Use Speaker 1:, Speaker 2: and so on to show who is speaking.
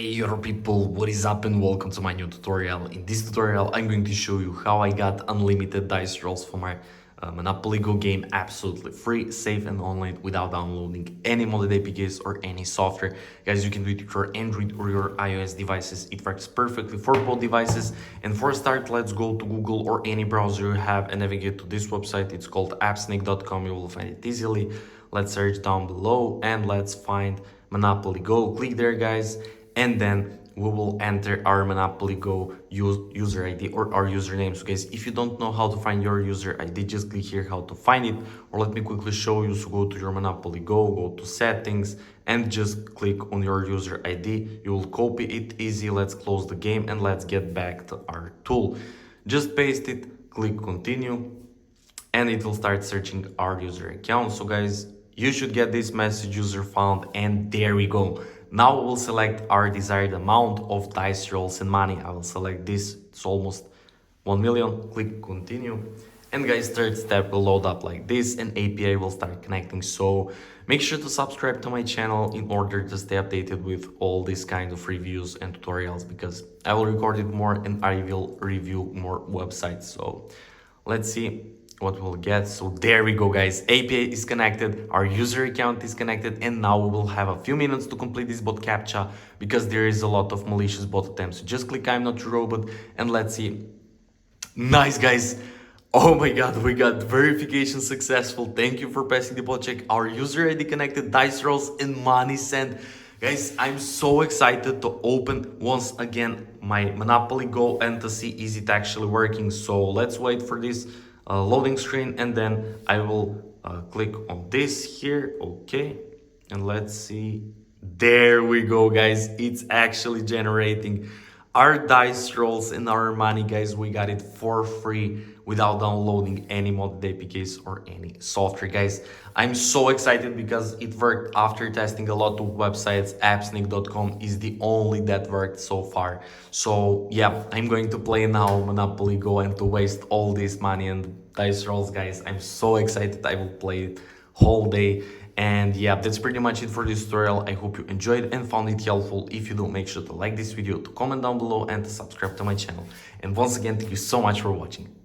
Speaker 1: Hey Euro people, what is up and welcome to my new tutorial. In this tutorial I'm going to show you how I got unlimited dice rolls for my Monopoly Go game absolutely free, safe and online without downloading any modded APKs or any software. Guys, you can do it with your Android or your iOS devices. It works perfectly for both devices. And for a start, let's go to Google or any browser you have and navigate to this website. It's called appsnake.com. You will find it easily. Let's search down below and let's find Monopoly Go. Click there, guys, and then we will enter our Monopoly Go user ID or our username. So guys, if you don't know how to find your user ID, just click here how to find it, or let me quickly show you. So go to your Monopoly go to settings and just click on your user ID. You will copy it easy. Let's close the game and let's get back to our tool. Just paste it, click continue, and it will start searching our user account. So guys, you should get this message, user found, and there we go. Now we'll select our desired amount of dice rolls and money. I will select this, it's almost 1 million, click continue. And guys, third step will load up like this and API will start connecting. So make sure to subscribe to my channel in order to stay updated with all these kind of reviews and tutorials, because I will record it more and I will review more websites. So let's see what we'll get. So there we go, guys. API is connected, our user account is connected, and now we will have a few minutes to complete this bot captcha because there is a lot of malicious bot attempts. So just click I'm not a robot and let's see. Nice, guys. Oh my god, we got verification successful. Thank you for passing the bot check. Our user ID connected, dice rolls and money sent. Guys, I'm so excited to open once again my Monopoly Go and to see is it actually working. So let's wait for this loading screen, and then I will click on this here. Okay, and let's see. There we go, guys. It's actually generating our dice rolls and our money. Guys, we got it for free without downloading any modded APKs or any software. Guys, I'm so excited because it worked after testing a lot of websites. Appsnake.com is the only that worked so far. So yeah, I'm going to play now Monopoly Go and to waste all this money and dice rolls. Guys, I'm so excited. I will play it whole day. And yeah, that's pretty much it for this tutorial. I hope you enjoyed and found it helpful. If you do, make sure to like this video, to comment down below and to subscribe to my channel. And once again, thank you so much for watching.